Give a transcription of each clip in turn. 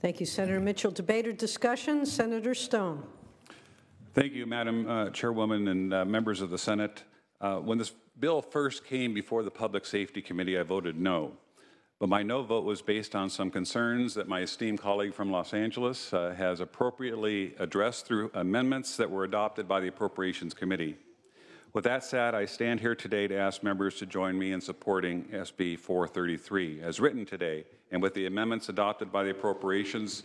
Thank you, Senator Mitchell. Debate or discussion? Senator Stone. Thank you, Madam Chairwoman and members of the Senate. When this bill first came before the Public Safety Committee, I voted no. But my no vote was based on some concerns that my esteemed colleague from Los Angeles has appropriately addressed through amendments that were adopted by the Appropriations Committee. With that said, I stand here today to ask members to join me in supporting SB 433 as written today, and with the amendments adopted by the Appropriations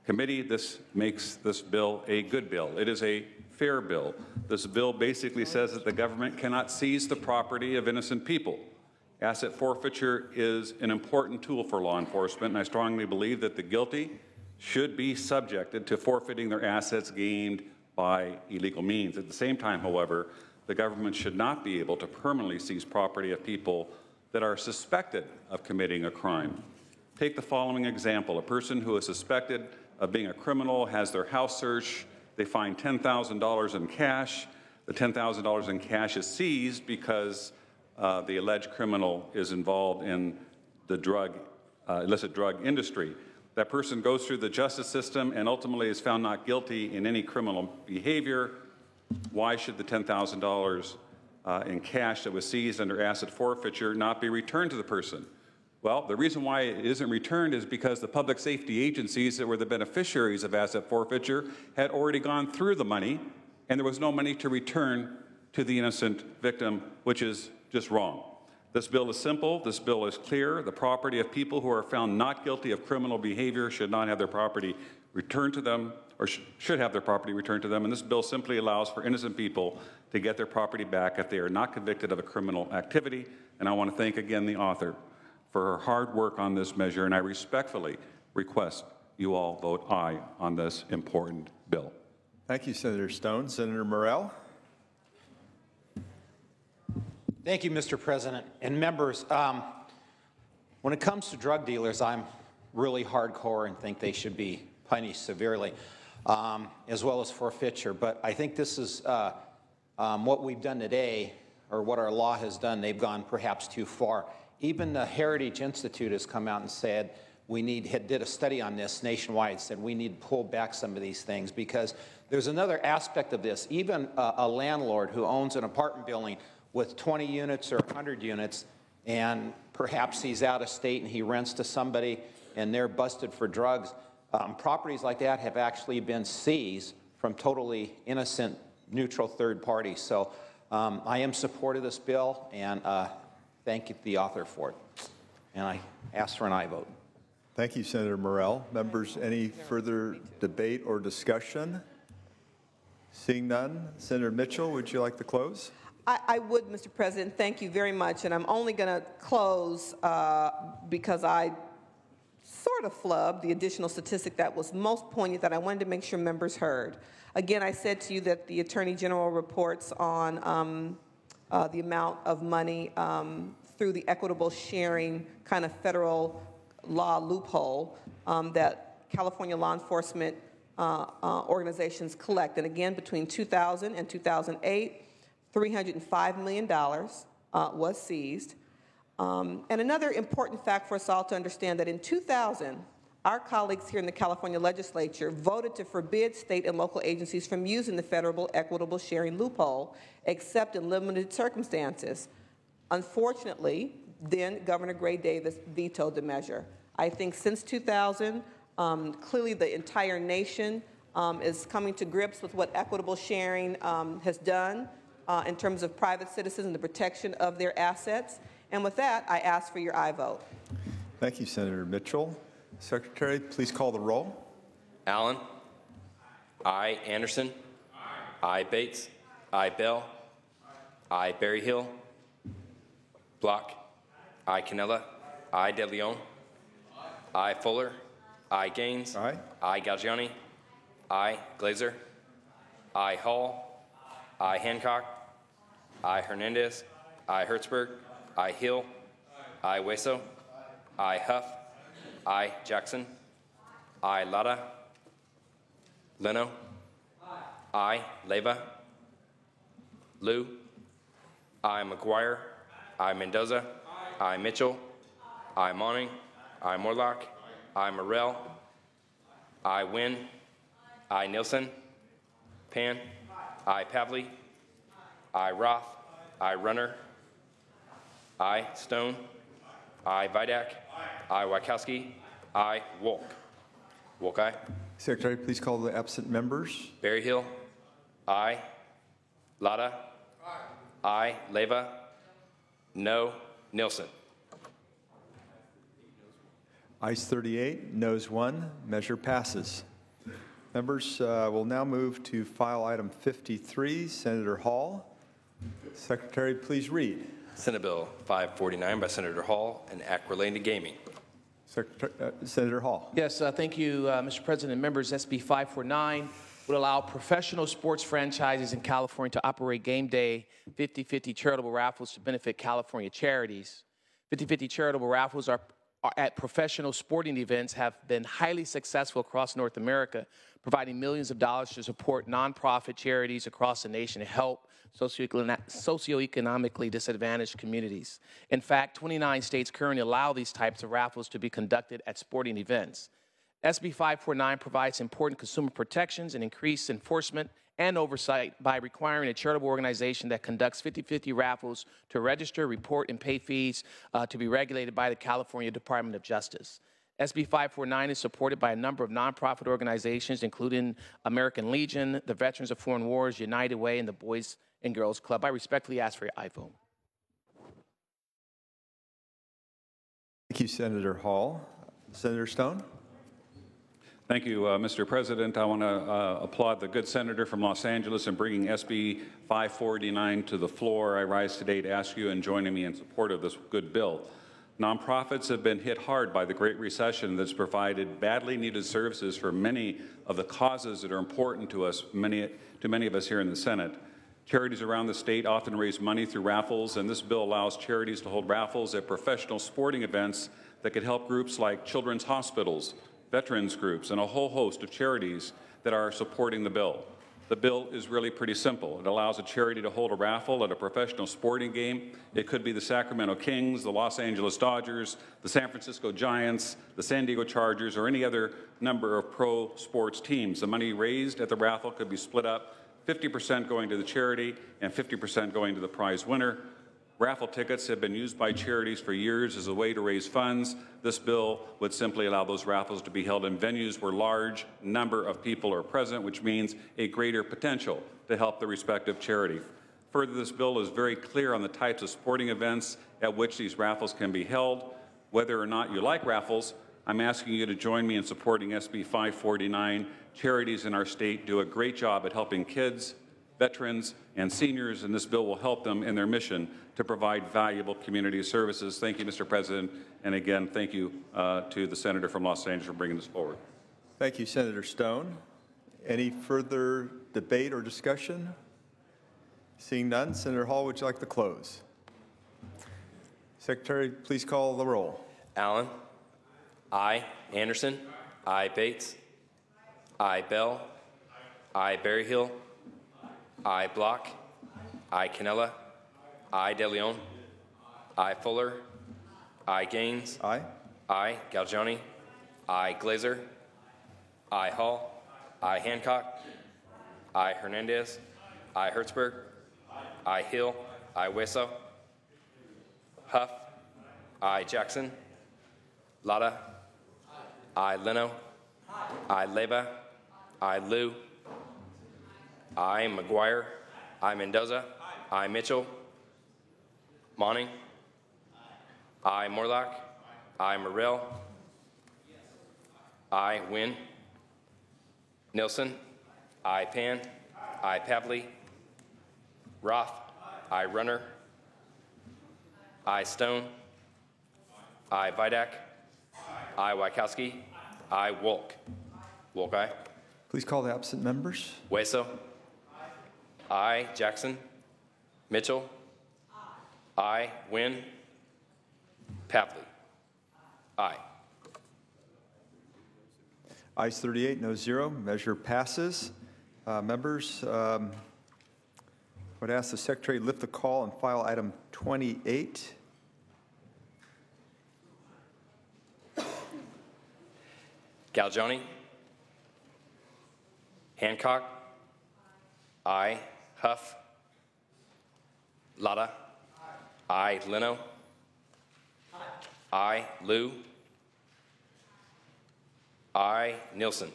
Committee, this makes this bill a good bill. It is a fair bill. This bill basically says that the government cannot seize the property of innocent people. Asset forfeiture is an important tool for law enforcement, and I strongly believe that the guilty should be subjected to forfeiting their assets gained by illegal means. At the same time, however, the government should not be able to permanently seize property of people that are suspected of committing a crime. Take the following example. A person who is suspected of being a criminal has their house searched. They find $10,000 in cash. The $10,000 in cash is seized because the alleged criminal is involved in the illicit drug industry. That person goes through the justice system and ultimately is found not guilty in any criminal behavior. Why should the $10,000 in cash that was seized under asset forfeiture not be returned to the person? Well, the reason why it isn't returned is because the public safety agencies that were the beneficiaries of asset forfeiture had already gone through the money, and there was no money to return to the innocent victim, which is just wrong. This bill is simple. This bill is clear. The property of people who are found not guilty of criminal behavior should not have their property returned to them, or should have their property returned to them, and this bill simply allows for innocent people to get their property back if they are not convicted of a criminal activity. And I want to thank again the author for her hard work on this measure, and I respectfully request you all vote aye on this important bill. Thank you, Senator Stone. Senator Morrell. Thank you, Mr. President. And members, when it comes to drug dealers, I'm really hardcore and think they should be punished severely, as well as forfeiture. But I think this is what we've done today, or what our law has done. They've gone perhaps too far. Even the Heritage Institute has come out and said did a study on this nationwide, said we need to pull back some of these things, because there's another aspect of this. Even a landlord who owns an apartment building with 20 units or 100 units, and perhaps he's out of state and he rents to somebody and they're busted for drugs, properties like that have actually been seized from totally innocent, neutral third parties. So I am supportive of this bill, and thank the author for it. And I ask for an aye vote. Thank you, Senator Morrell. Members, any further debate or discussion? Seeing none, Senator Mitchell, would you like to close? I would, Mr. President. Thank you very much. And I'm only going to close because I sort of flubbed the additional statistic that was most poignant that I wanted to make sure members heard. Again, I said to you that the Attorney General reports on the amount of money through the equitable sharing kind of federal law loophole that California law enforcement organizations collect. And again, between 2000 and 2008, $305 million was seized. And another important fact for us all to understand that in 2000, our colleagues here in the California legislature voted to forbid state and local agencies from using the federal equitable sharing loophole, except in limited circumstances. Unfortunately, then Governor Gray Davis vetoed the measure. I think since 2000, clearly the entire nation is coming to grips with what equitable sharing has done in terms of private citizens and the protection of their assets. And with that, I ask for your aye vote. Thank you, Senator Mitchell. Secretary, please call the roll. Allen. Aye. Anderson. Aye. Bates. Aye. Bell. Aye. Berryhill. Block. Aye. Canella. Aye. De Leon. Aye. Fuller. Aye. Gaines. Aye. Aye. Galgiani. Aye. Glazer. Aye. Hall. Aye. Hancock. Aye. Hernandez. Aye. Hertzberg. Aye. Hill. Aye. Hueso. Aye. Huff. Aye. Jackson. Aye. Lara. Leno. Aye. Leyva. Liu. Aye. McGuire. Aye. Mendoza. Aye. Mitchell. Aye. Monning. Aye. Morlock. Aye. Morrell. I Wynn. I Nielsen. Pan. I Pavley. I Roth. I Runner. I Stone. I Vidak. I Wachowski. I Wolk. Wolk, aye. Secretary, please call the absent members. Berryhill. I Lada. I Leva. No Nielsen. Ayes 38, noes 1, measure passes. Members, will now move to file item 53, Senator Hall. Secretary, please read. Senate Bill 549 by Senator Hall, an act relating to gaming. Senator Hall. Yes, thank you, Mr. President and members. SB 549 would allow professional sports franchises in California to operate game day 50/50 charitable raffles to benefit California charities. 50/50 charitable raffles are at professional sporting events have been highly successful across North America, providing millions of dollars to support nonprofit charities across the nation to help socioeconomically disadvantaged communities. In fact, 29 states currently allow these types of raffles to be conducted at sporting events. SB 549 provides important consumer protections and increased enforcement and oversight by requiring a charitable organization that conducts 50/50 raffles to register, report, and pay fees to be regulated by the California Department of Justice. SB 549 is supported by a number of nonprofit organizations, including American Legion, the Veterans of Foreign Wars, United Way, and the Boys and Girls Club. I respectfully ask for your aye vote. Thank you, Senator Hall. Senator Stone. Thank you, Mr. President. I want to applaud the good senator from Los Angeles in bringing SB 549 to the floor. I rise today to ask you and joining me in support of this good bill. Nonprofits have been hit hard by the Great Recession that's provided badly needed services for many of the causes that are important to us, many of us here in the Senate. Charities around the state often raise money through raffles, and this bill allows charities to hold raffles at professional sporting events that could help groups like children's hospitals, veterans groups, and a whole host of charities that are supporting the bill. The bill is really pretty simple. It allows a charity to hold a raffle at a professional sporting game. It could be the Sacramento Kings, the Los Angeles Dodgers, the San Francisco Giants, the San Diego Chargers, or any other number of pro sports teams. The money raised at the raffle could be split up, 50% going to the charity and 50% going to the prize winner. Raffle tickets have been used by charities for years as a way to raise funds. This bill would simply allow those raffles to be held in venues where large number of people are present, which means a greater potential to help the respective charity. Further, this bill is very clear on the types of sporting events at which these raffles can be held. Whether or not you like raffles, I'm asking you to join me in supporting SB 549. Charities in our state do a great job at helping kids, veterans, and seniors, and this bill will help them in their mission to provide valuable community services. Thank you, Mr. President, and again, thank you to the senator from Los Angeles for bringing this forward. Thank you, Senator Stone. Any further debate or discussion? Seeing none, Senator Hall, would you like to close? Secretary, please call the roll. Allen. I Anderson. I Bates. I Bell. I Berryhill. I Block. I Canella. I De Leon. I Fuller. I Gaines. Aye. I Galgiani. I Glazer. I Hall. I Hancock. I Hernandez. I Hertzberg. I Hill. I Weso. Huff. I Jackson. Lada. I Leno. I Leva. I Liu. I McGuire. I Mendoza. I Mitchell. Monning. I Morlock. I Morrell. I Wynn. Nilsson. I Pan. I Pavley. Roth. I Runner. I Stone. I Vidak. I Wachowski. I Wolk. Wolk, aye. Please call the absent members. Weso. I Jackson. Mitchell. I Wynn. Pavley. Aye. Ayes 38, no 0. Measure passes. Members, would ask the Secretary to lift the call and file item 28. Galgiani. Hancock. I. Huff. Lotta. I. Leno. I. Liu. I. Nielsen.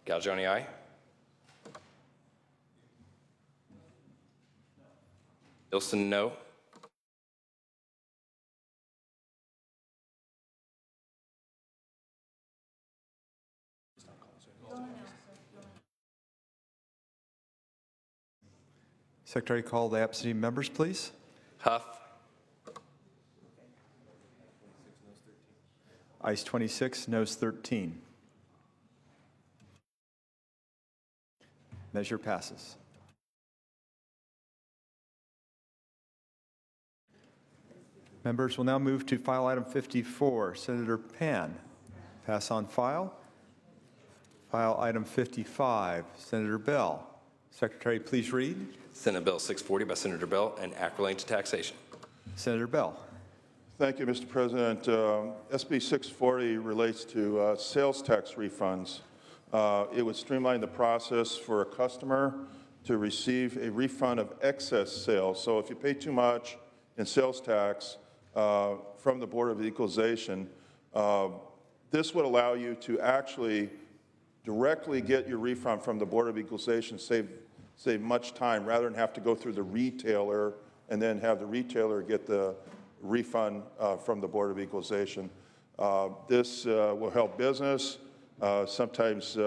Galgiani, aye. Nielsen, no. Secretary, call the absentee members, please. Huff. Ayes 26, noes 13. Measure passes. Members will now move to file item 54. Senator Pan, pass on file. File item 55. Senator Bell. Secretary, please read. Senate Bill 640 by Senator Bell and Act relating to taxation. Senator Bell. Thank you, Mr. President. SB 640 relates to sales tax refunds. It would streamline the process for a customer to receive a refund of excess sales. So if you pay too much in sales tax from the Board of Equalization, this would allow you to actually directly get your refund from the Board of Equalization, save much time rather than have to go through the retailer and then have the retailer get the refund from the Board of Equalization. This will help business. Sometimes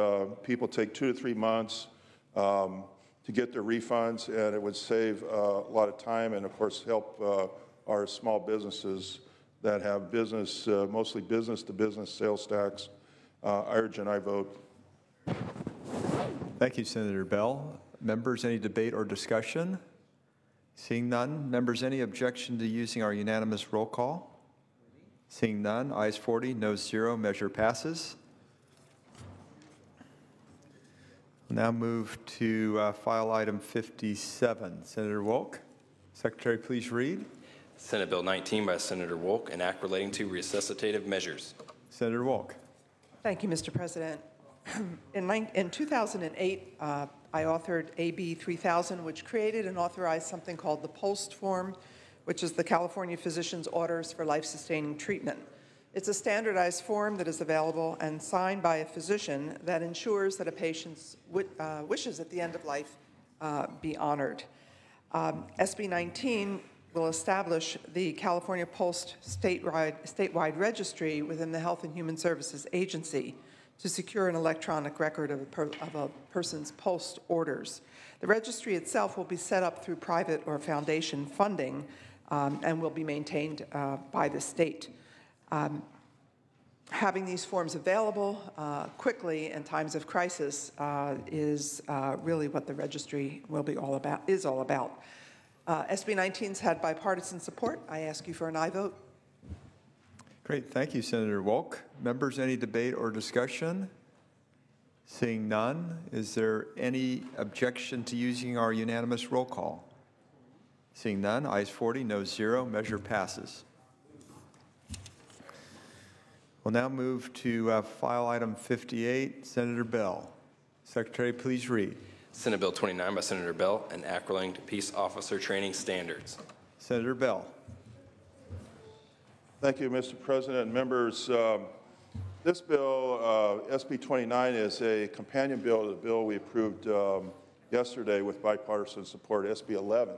people take 2 to 3 months to get their refunds, and it would save a lot of time and, of course, help our small businesses that have business, mostly business-to-business sales tax. I urge and I vote. Thank you, Senator Bell. Members, any debate or discussion? Seeing none. Members, any objection to using our unanimous roll call? Seeing none. Ayes 40, noes 0. Measure passes. We'll now move to file item 57. Senator Wolk. Secretary, please read. Senate Bill 19 by Senator Wolk, an act relating to resuscitative measures. Senator Wolk. Thank you, Mr. President. In 2008, I authored AB 3000, which created and authorized something called the POST form, which is the California Physician's Orders for Life-Sustaining Treatment. It's a standardized form that is available and signed by a physician that ensures that a patient's wishes at the end of life be honored. SB 19 will establish the California Post statewide registry within the Health and Human Services Agency to secure an electronic record of a person's post orders. The registry itself will be set up through private or foundation funding and will be maintained by the state. Having these forms available quickly in times of crisis is really what the registry will be all about. SB 19's had bipartisan support. I ask you for an aye vote. Great. Thank you, Senator Wolk. Members, any debate or discussion? Seeing none, is there any objection to using our unanimous roll call? Seeing none, ayes 40, noes 0. Measure passes. We'll now move to file item 58. Senator Bell. Secretary, please read. Senate Bill 29 by Senator Bell, an act relating to peace officer training standards. Senator Bell. Thank you, Mr. President and members. This bill, SB 29, is a companion bill to the bill we approved yesterday with bipartisan support, SB 11.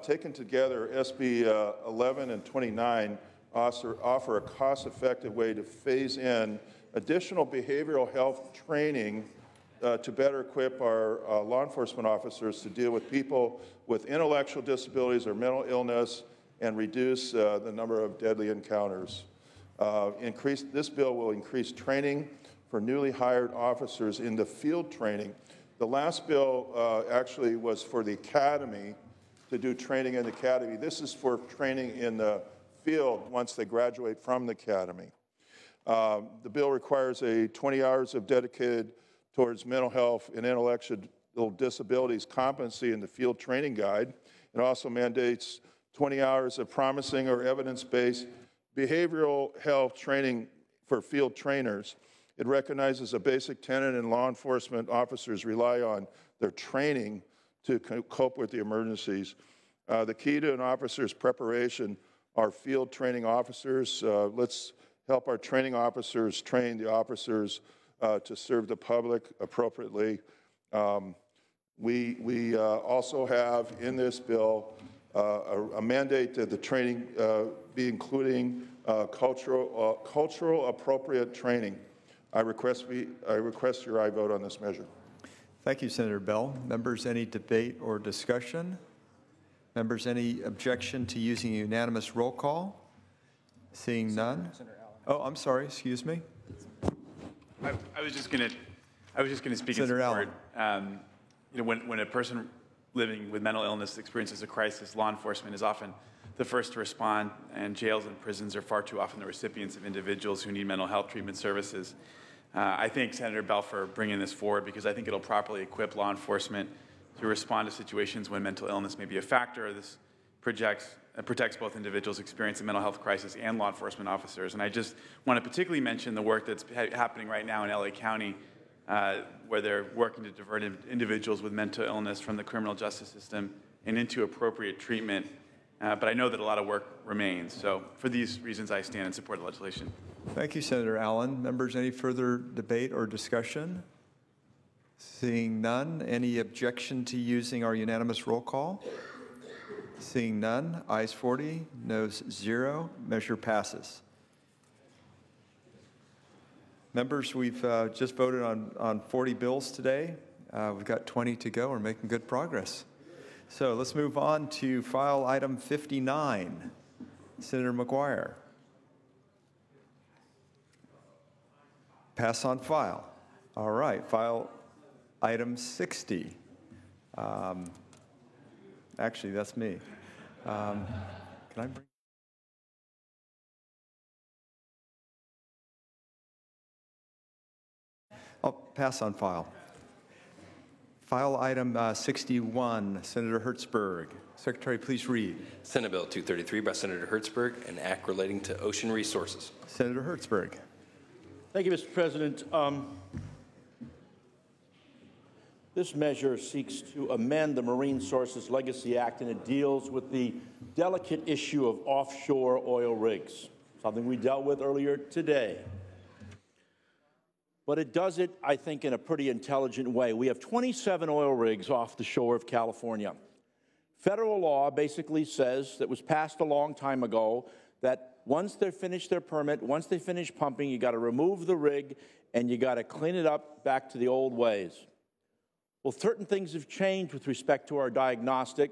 Taken together, SB 11 and 29 offer a cost-effective way to phase in additional behavioral health training to better equip our law enforcement officers to deal with people with intellectual disabilities or mental illness and reduce the number of deadly encounters. This bill will increase training for newly hired officers in the field training. The last bill actually was for the academy, to do training in the academy. This is for training in the field once they graduate from the academy. The bill requires 20 hours of dedicated towards mental health and intellectual disabilities competency in the field training guide. It also mandates 20 hours of promising or evidence-based behavioral health training for field trainers. It recognizes a basic tenet in law enforcement officers rely on their training to cope with the emergencies. The key to an officer's preparation are field training officers. Let's help our training officers train the officers to serve the public appropriately. We also have in this bill a mandate that the training be including cultural appropriate training. I request your aye vote on this measure. Thank you, Senator Bell. Members, any debate or discussion? Members, any objection to using a unanimous roll call? Seeing none? Oh, I'm sorry, excuse me. I was just going to speak Senator in support. You know, when a person living with mental illness experiences a crisis, law enforcement is often the first to respond, and jails and prisons are far too often the recipients of individuals who need mental health treatment services. I thank Senator Bell for bringing this forward because I think it'll properly equip law enforcement to respond to situations when mental illness may be a factor. This protects both individuals experiencing mental health crisis and law enforcement officers. And I just want to particularly mention the work that's happening right now in LA County, where they're working to divert individuals with mental illness from the criminal justice system and into appropriate treatment. But I know that a lot of work remains. So for these reasons, I stand in support of the legislation. Thank you, Senator Allen. Members, any further debate or discussion? Seeing none, any objection to using our unanimous roll call? Seeing none, ayes 40, noes 0, measure passes. Members, we've just voted on 40 bills today. We've got 20 to go. We're making good progress. So let's move on to file item 59. Senator McGuire. Pass on file. All right, file item 60. Actually, that's me. Can I bring? I'll pass on file. File item 61, Senator Hertzberg. Secretary, please read. Senate Bill 233 by Senator Hertzberg, an act relating to ocean resources. Senator Hertzberg. Thank you, Mr. President. This measure seeks to amend the Marine Sources Legacy Act, and it deals with the delicate issue of offshore oil rigs, something we dealt with earlier today. But it does it, I think, in a pretty intelligent way. We have 27 oil rigs off the shore of California. Federal law basically says, that was passed a long time ago, that once they finish their permit, once they finish pumping, you got to remove the rig and you got to clean it up back to the old ways. Well, certain things have changed with respect to our diagnostic.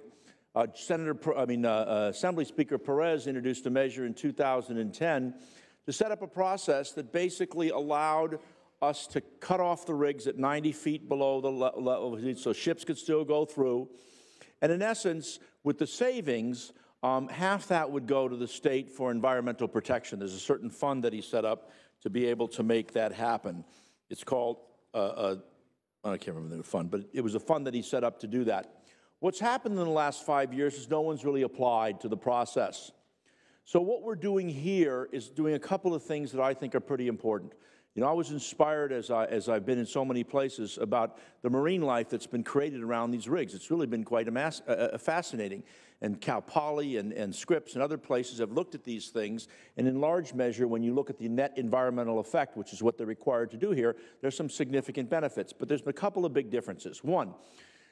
Assembly Speaker Perez introduced a measure in 2010 to set up a process that basically allowed us to cut off the rigs at 90 feet below the level so ships could still go through. And in essence, with the savings, half that would go to the state for environmental protection. There's a certain fund that he set up to be able to make that happen. It's called, I can't remember the fund, but it was a fund that he set up to do that. What's happened in the last 5 years is no one's really applied to the process. So what we're doing here is doing a couple of things that I think are pretty important. You know, I was inspired as I've been in so many places about the marine life that's been created around these rigs. It's really been quite fascinating. And Cal Poly and Scripps and other places have looked at these things. And in large measure, when you look at the net environmental effect, which is what they're required to do here, there's some significant benefits. But there's a couple of big differences. One,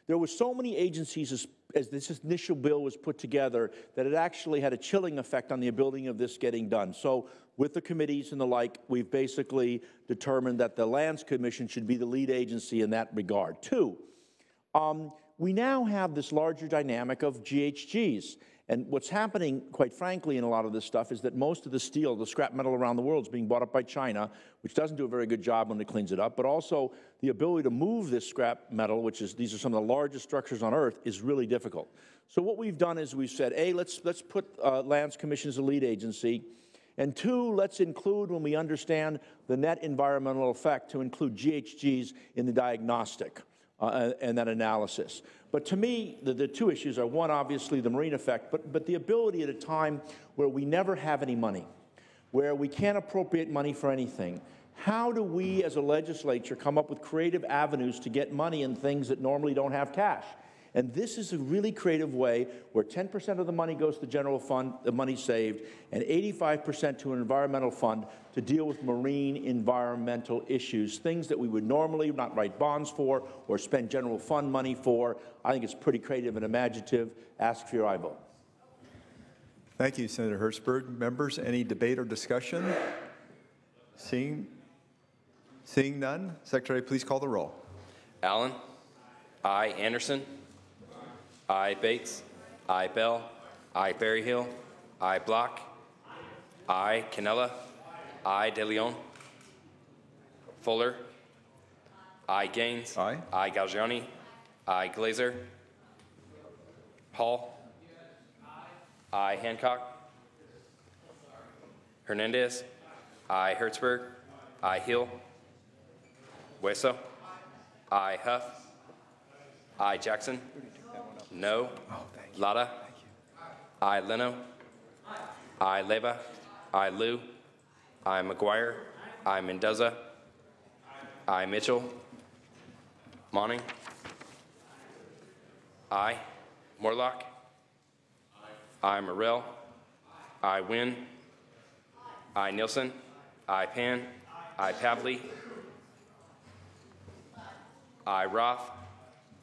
there were so many agencies as this initial bill was put together that it actually had a chilling effect on the ability of this getting done. So with the committees and the like, we've basically determined that the Lands Commission should be the lead agency in that regard. Two, we now have this larger dynamic of GHGs. And what's happening, quite frankly, in a lot of this stuff is that most of the steel, the scrap metal around the world is being bought up by China, which doesn't do a very good job when it cleans it up, but also the ability to move this scrap metal, which is, these are some of the largest structures on Earth, is really difficult. So what we've done is we've said, A, let's put Lands Commission as a lead agency, and two, let's include, when we understand the net environmental effect, to include GHGs in the diagnostic and that analysis. But to me, the two issues are, one, obviously the marine effect, but the ability at a time where we never have any money, where we can't appropriate money for anything, How do we as a legislature come up with creative avenues to get money in things that normally don't have cash? And this is a really creative way where 10% of the money goes to the general fund, the money saved, and 85% to an environmental fund to deal with marine environmental issues, things that we would normally not write bonds for or spend general fund money for. I think it's pretty creative and imaginative. Ask for your aye vote. Thank you, Senator Hertzberg. Members, any debate or discussion? Seeing none, Secretary, please call the roll. Allen. Aye. Anderson. Aye. Bates. Aye. Bell. Aye. Berryhill. Aye. Block. Aye. Canella. Aye. De Leon. Fuller. Aye. Gaines. Aye. Aye. Galgiani. Aye. Glazer. Hall. Aye. Hancock. Hernandez. Aye. Hertzberg. Aye. Hill. Hueso. Aye. Huff. Aye. Jackson. No. Lada. Aye. Leno. Aye. Leva. Aye. Liu. Aye. McGuire. Aye. Mendoza. Aye. Mitchell. Monning. Aye. Morlock. Aye. Morrell. Aye. Wynn. Aye. Nielsen. Aye. Pan. Aye. Pavley. Aye. Roth.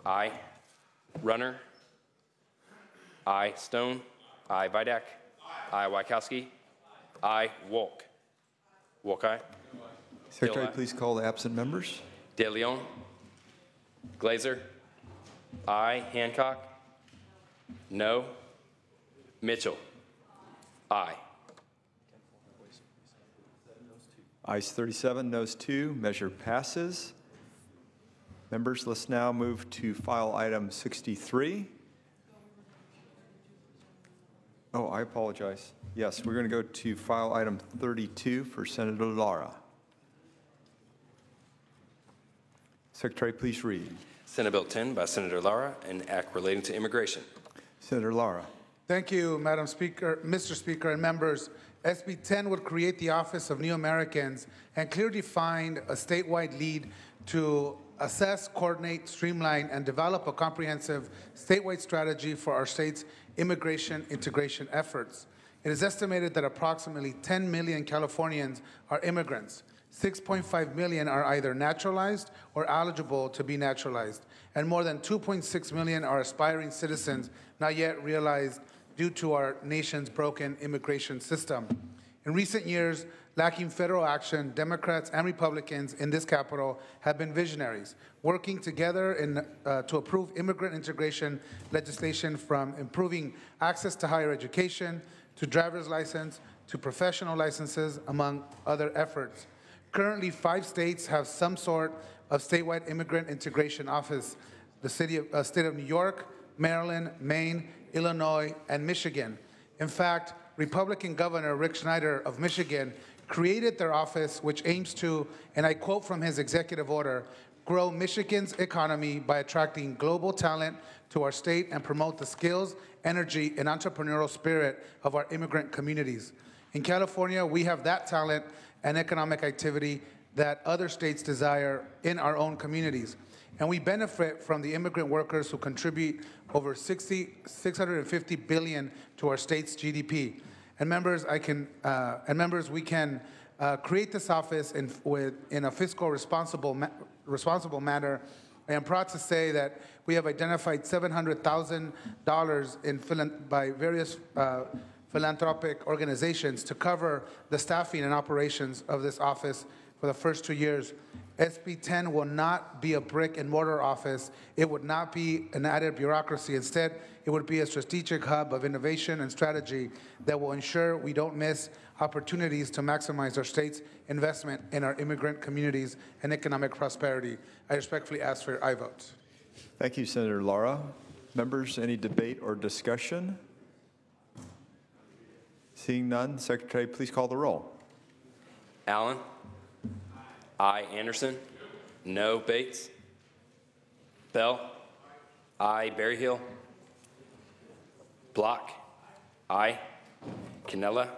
Aye. Runner. Aye. Stone. Aye. Vidak. Aye. Wykowski. Aye. Wolk. Wolk, aye. Secretary, Hill, aye. please call the absent members. De Leon. Glazer. Aye. Hancock. No. Mitchell. Aye. Ayes 37, noes 2. Measure passes. Members, let's now move to file item 63. Oh, I apologize. Yes, we're going to go to file item 32 for Senator Lara. Secretary, please read. Senate Bill 10 by Senator Lara, an act relating to immigration. Senator Lara. Thank you, Madam Speaker, Mr. Speaker, and members. SB 10 would create the Office of New Americans and clearly define a statewide lead to assess, coordinate, streamline, and develop a comprehensive statewide strategy for our state's immigration integration efforts. It is estimated that approximately 10 million Californians are immigrants. 6.5 million are either naturalized or eligible to be naturalized, and more than 2.6 million are aspiring citizens not yet realized due to our nation's broken immigration system. In recent years, lacking federal action, Democrats and Republicans in this Capitol have been visionaries, working together to approve immigrant integration legislation, from improving access to higher education, to driver's license, to professional licenses, among other efforts. Currently, 5 states have some sort of statewide immigrant integration office: the state of New York, Maryland, Maine, Illinois, and Michigan. In fact, Republican Governor Rick Snyder of Michigan created their office, which aims to, and I quote from his executive order, grow Michigan's economy by attracting global talent to our state and promote the skills, energy, and entrepreneurial spirit of our immigrant communities. In California, we have that talent and economic activity that other states desire in our own communities. And we benefit from the immigrant workers who contribute over $650 billion to our state's GDP. And members, we can create this office in a fiscal responsible manner. I am proud to say that we have identified $700,000 by various philanthropic organizations to cover the staffing and operations of this office for the first 2 years. SB 10 will not be a brick and mortar office. It would not be an added bureaucracy. Instead, it would be a strategic hub of innovation and strategy that will ensure we don't miss opportunities to maximize our state's investment in our immigrant communities and economic prosperity. I respectfully ask for your aye vote. Thank you, Senator Lara. Members, any debate or discussion? Seeing none, Secretary, please call the roll. Allen. Aye. Anderson. No. Bates. Bell. Aye. Berryhill. Block. Aye. Canella.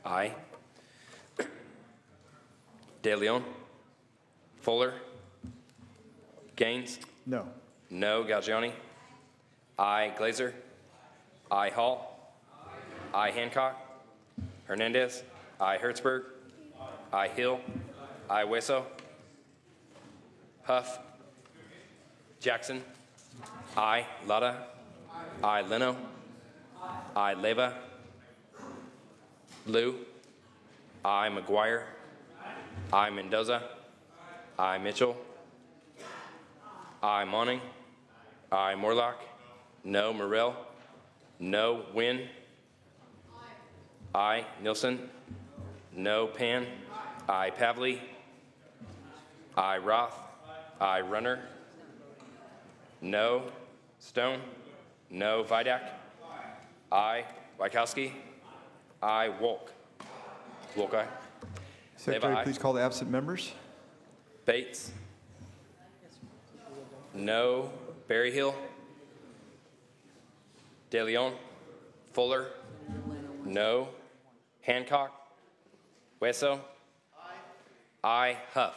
Aye. De Leon, Fuller, Gaines, No. no. Galgiani, I. Glazer, I. Hall, I. Hancock, Hernandez, I. Hertzberg, I. Hill, I. Hueso, Huff, Jackson, I. Lada, I. Leno, I. Leva, Lou, I. McGuire, I. Mendoza, I. Mitchell, I. Monning, I. Morlock, no. Morrell, no. Wynn, I. Nilsson, no. Pan, I. Pavley, I. Roth, I. Runner, no. Stone, no. Vidak, I. Wykowski, I. Wolk. Wolk, aye. Secretary, Leva, aye. please call the absent members. Bates, no. Berryhill, De Leon, Fuller, no. Hancock, Hueso, I. Huff.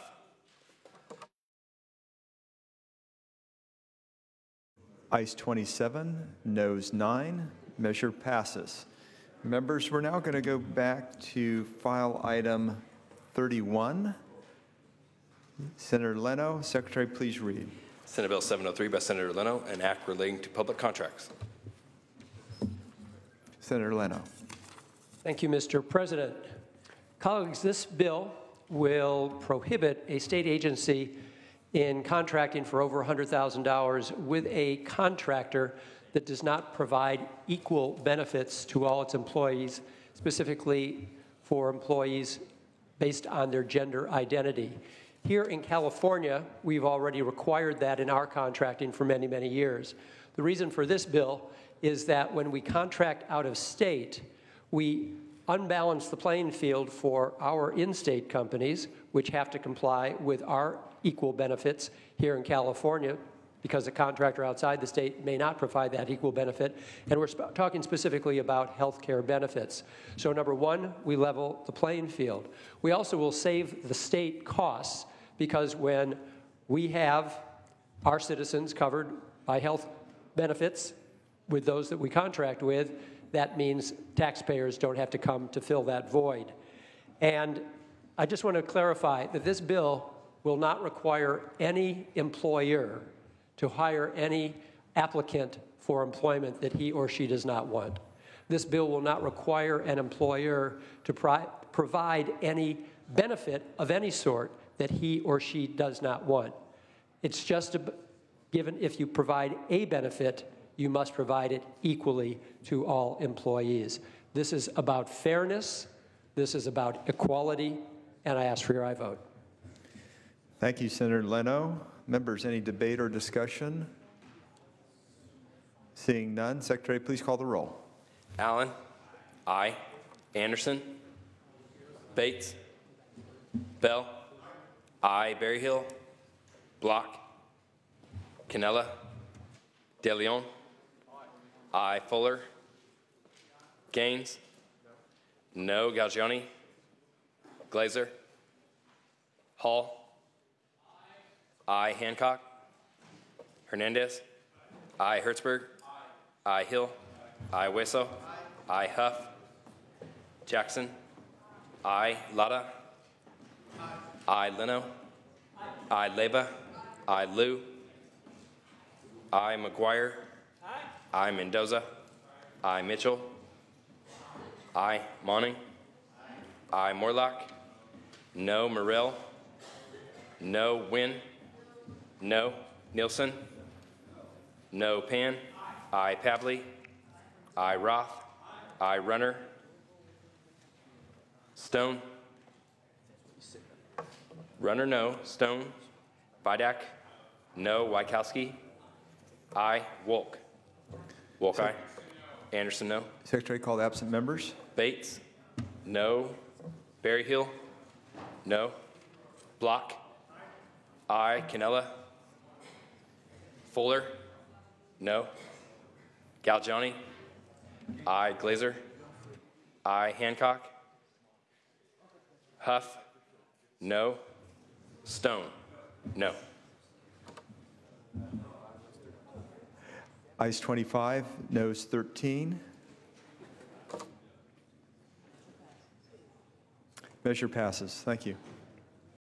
Ayes 27, noes 9. Measure passes. Members, we're now going to go back to file item 31. Senator Leno, Secretary, please read. Senate Bill 703 by Senator Leno, an act relating to public contracts. Senator Leno. Thank you, Mr. President. Colleagues, this bill will prohibit a state agency in contracting for over $100,000 with a contractor that does not provide equal benefits to all its employees, specifically for employees based on their gender identity. Here in California, we've already required that in our contracting for many, many years. The reason for this bill is that when we contract out of state, we unbalance the playing field for our in-state companies, which have to comply with our equal benefits here in California, because a contractor outside the state may not provide that equal benefit. And we're talking specifically about health care benefits. So number one, we level the playing field. We also will save the state costs, because when we have our citizens covered by health benefits with those that we contract with, that means taxpayers don't have to come to fill that void. And I just want to clarify that this bill will not require any employer to hire any applicant for employment that he or she does not want. This bill will not require an employer to provide any benefit of any sort that he or she does not want. It's just given if you provide a benefit, you must provide it equally to all employees. This is about fairness, this is about equality, and I ask for your aye vote. Thank you, Senator Leno. Members, any debate or discussion? Seeing none, Secretary, please call the roll. Allen, aye. Anderson, Bates, Bell, aye. Berryhill, Block, Canella, De Leon, aye. Fuller, Gaines, no. Galgiani, Glazer, Hall, aye. Hancock, Hernandez, aye. Hertzberg, aye. Hill, aye. Hueso, aye. Huff, Jackson, aye. Lada, aye. Leno, aye. Leva, aye. Lou, aye. McGuire, aye. Mendoza, aye. Mitchell, aye. Monning, aye. Morlock, no. Morrell, no. Wynn, no. Nilsson, no. Pan, aye. Pavley, aye. Roth, aye. Runner, Stone, Runner, no. Stone, Vidak, no. Wykowski, aye. Wolk. Wolk, aye. Anderson, no. Secretary, call the absent members. Bates, no. Berryhill, no. Block, aye. Canella, Fuller, no. Galgiani, aye. Glazer, aye. Hancock, Huff, No. Stone? No. Ayes 25, noes 13. Measure passes. Thank you.